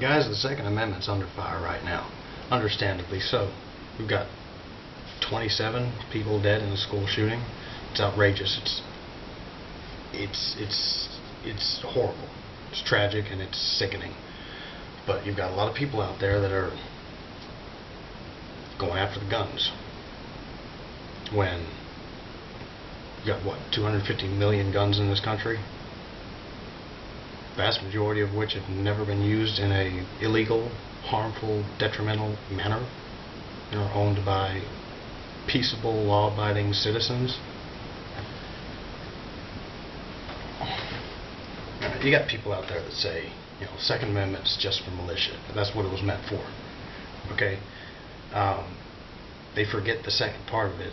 Guys, the Second Amendment's under fire right now. Understandably so. We've got 27 people dead in a school shooting. It's outrageous. It's horrible. It's tragic and it's sickening. But you've got a lot of people out there that are going after the guns. When you got, what, 250 million guns in this country? Vast majority of which have never been used in a illegal, harmful, detrimental manner, and are owned by peaceable, law-abiding citizens. You got people out there that say, Second Amendment is just for militia. That's what it was meant for. Okay? They forget the second part of it.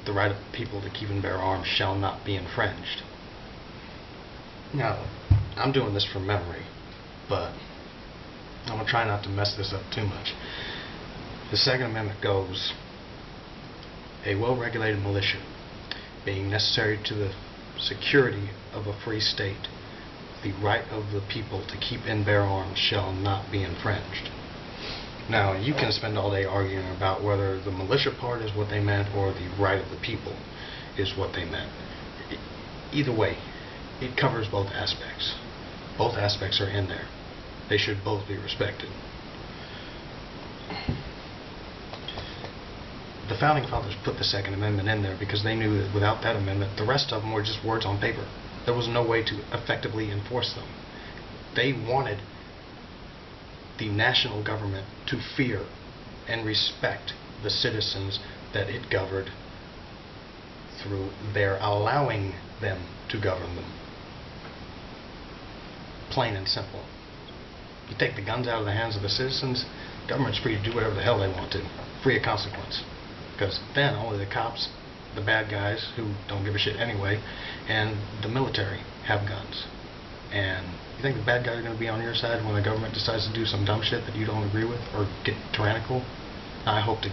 The right of people to keep and bear arms shall not be infringed. Now, I'm doing this from memory, but I'm going to try not to mess this up too much. The Second Amendment goes, a well-regulated militia being necessary to the security of a free state, the right of the people to keep and bear arms shall not be infringed. Now, you can spend all day arguing about whether the militia part is what they meant or the right of the people is what they meant. Either way, it covers both aspects. Both aspects are in there. They should both be respected. The Founding Fathers put the Second Amendment in there because they knew that without that amendment, the rest of them were just words on paper. There was no way to effectively enforce them. They wanted the national government to fear and respect the citizens that it governed through their allowing them to govern them. Plain and simple. You take the guns out of the hands of the citizens, government's free to do whatever the hell they want to, free of consequence. Because then only the cops, the bad guys who don't give a shit anyway, and the military have guns. And you think the bad guys are going to be on your side when the government decides to do some dumb shit that you don't agree with or get tyrannical? I hope to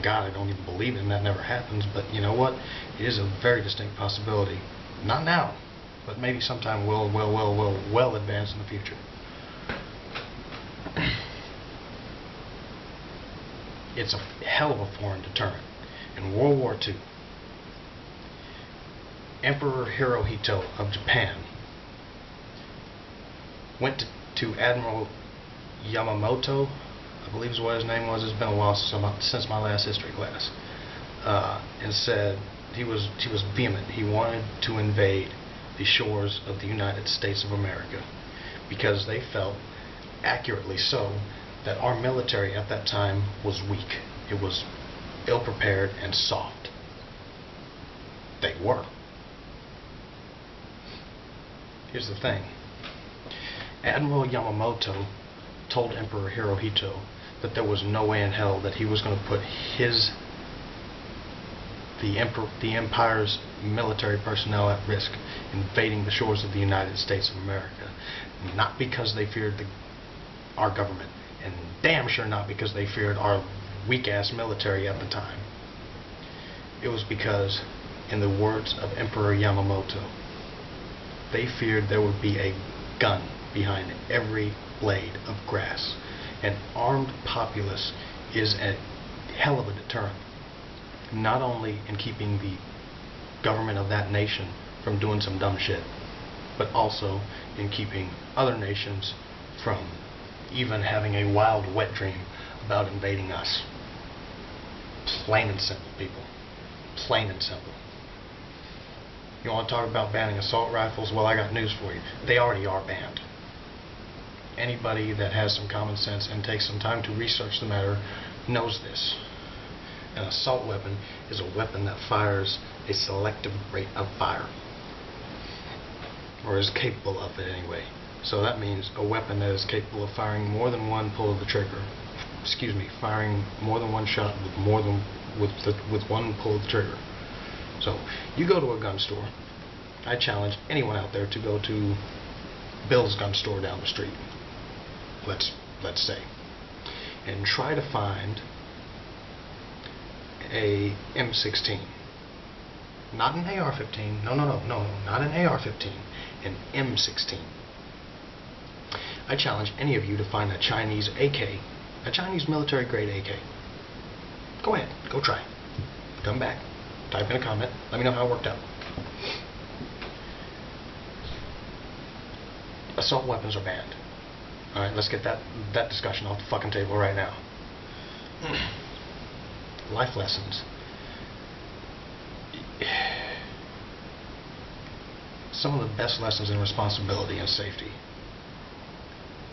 God I don't even believe in that never happens, but you know what? It is a very distinct possibility. Not now, but maybe sometime well advanced in the future. It's a hell of a foreign deterrent. In World War II, Emperor Hirohito of Japan went to Admiral Yamamoto, I believe is what his name was. It's been a while since my last history class, and said he was vehement. He wanted to invade the shores of the United States of America because they felt, accurately so, that our military at that time was weak. It was ill-prepared and soft. They were. Here's the thing. Admiral Yamamoto told Emperor Hirohito that there was no way in hell that he was going to put the Empire's military personnel at risk invading the shores of the United States of America. Not because they feared our government, and damn sure not because they feared our weak-ass military at the time. It was because, in the words of Emperor Yamamoto, they feared there would be a gun behind every blade of grass. An armed populace is a hell of a deterrent, not only in keeping the government of that nation from doing some dumb shit, but also in keeping other nations from even having a wild, wet dream about invading us. Plain and simple, people. Plain and simple. You want to talk about banning assault rifles? Well, I got news for you. They already are banned. Anybody that has some common sense and takes some time to research the matter knows this. An assault weapon is a weapon that fires a selective rate of fire, or is capable of it anyway. So that means a weapon that is capable of firing more than one pull of the trigger. Excuse me, firing more than one shot with one pull of the trigger. So you go to a gun store. I challenge anyone out there to go to Bill's gun store down the street. Let's say, and try to find a M16. Not an AR-15. No, not an AR-15. An M16. I challenge any of you to find a Chinese AK, a Chinese military grade AK. Go ahead, go try it. Come back, type in a comment, let me know how it worked out. Assault weapons are banned. Alright, let's get that discussion off the fucking table right now. Life lessons. Some of the best lessons in responsibility and safety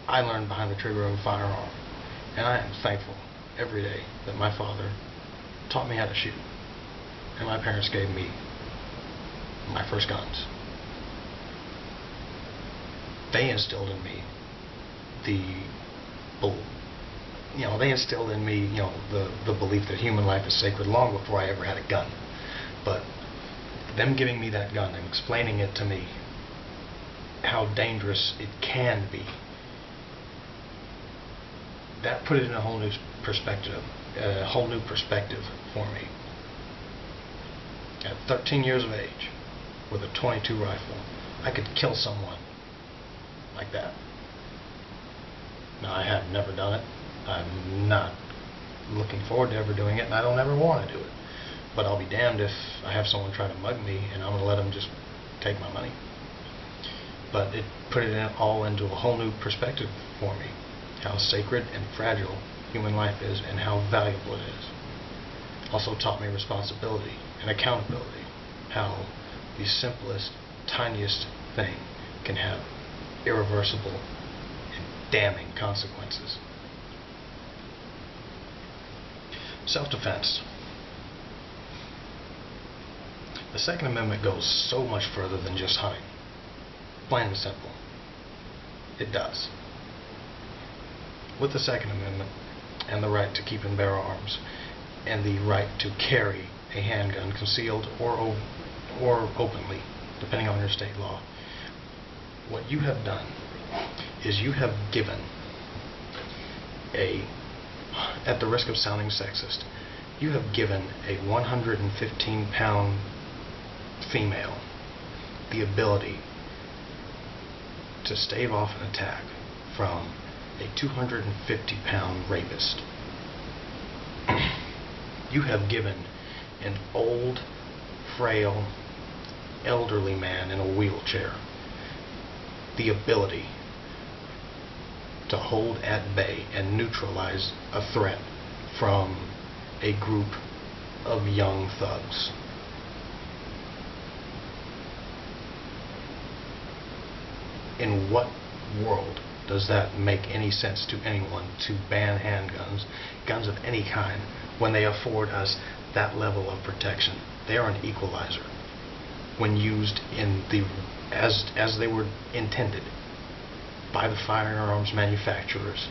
I learned behind the trigger of a firearm, and I am thankful every day that my father taught me how to shoot, and my parents gave me my first guns. They instilled in me they instilled in me, the belief that human life is sacred long before I ever had a gun. But them giving me that gun and explaining it to me, how dangerous it can be, that put it in a whole new perspective for me. At 13 years of age, with a .22 rifle, I could kill someone like that. Now, I have never done it. I'm not looking forward to ever doing it, and I don't ever want to do it. But I'll be damned if I have someone try to mug me and I'm going to let them just take my money. But it put it all into a whole new perspective for me. How sacred and fragile human life is and how valuable it is. Also taught me responsibility and accountability. How the simplest, tiniest thing can have irreversible and damning consequences. Self-defense. The Second Amendment goes so much further than just hunting. Plain and simple. It does. With the Second Amendment and the right to keep and bear arms and the right to carry a handgun concealed or openly, depending on your state law, what you have done is you have given at the risk of sounding sexist, you have given a 115-pound female the ability to stave off an attack from a 250-pound rapist. You have given an old, frail, elderly man in a wheelchair the ability to hold at bay and neutralize a threat from a group of young thugs. In what world does that make any sense to anyone to ban handguns, guns of any kind, when they afford us that level of protection? They are an equalizer when used in as they were intended by the firearms manufacturers.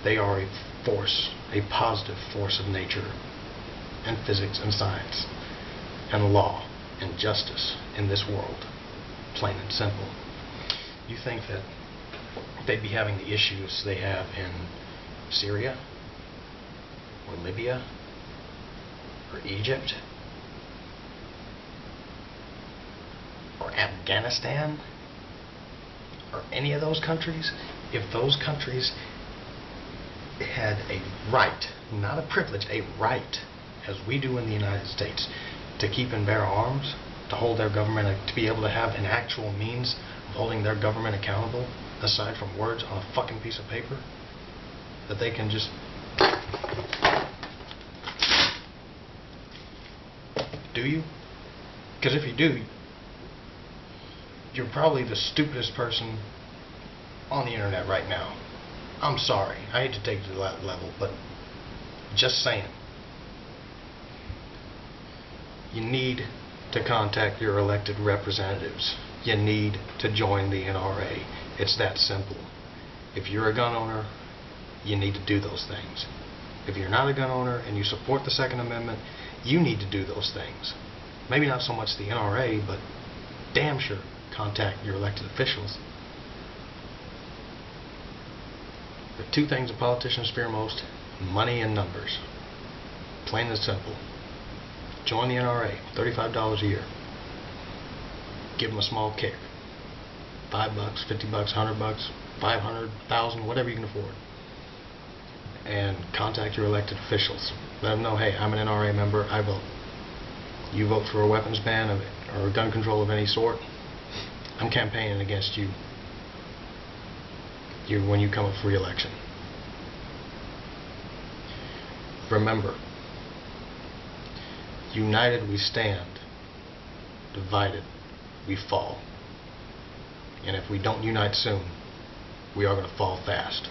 They are a force, a positive force of nature and physics and science and law and justice in this world, plain and simple. You think that they'd be having the issues they have in Syria or Libya or Egypt or Afghanistan or any of those countries if those countries had a right, not a privilege, a right, as we do in the United States, to keep and bear arms, to hold their government, to be able to have an actual means of holding their government accountable, aside from words on a fucking piece of paper, that they can just do you? Because if you do, you're probably the stupidest person on the internet right now. I'm sorry, I hate to take it to that level, but just saying. You need to contact your elected representatives. You need to join the NRA. It's that simple. If you're a gun owner, you need to do those things. If you're not a gun owner and you support the Second Amendment, you need to do those things. Maybe not so much the NRA, but damn sure contact your elected officials. The two things that politicians fear most: money and numbers. Plain and simple. Join the NRA, $35 a year. Give them a small kick. $5, $50, $100. $500,000, whatever you can afford, and contact your elected officials. Let them know, hey, I'm an NRA member, I vote. You vote for a weapons ban or gun control of any sort, I'm campaigning against you when you come up for re-election. Remember, united we stand, divided we fall. And if we don't unite soon, we are going to fall fast.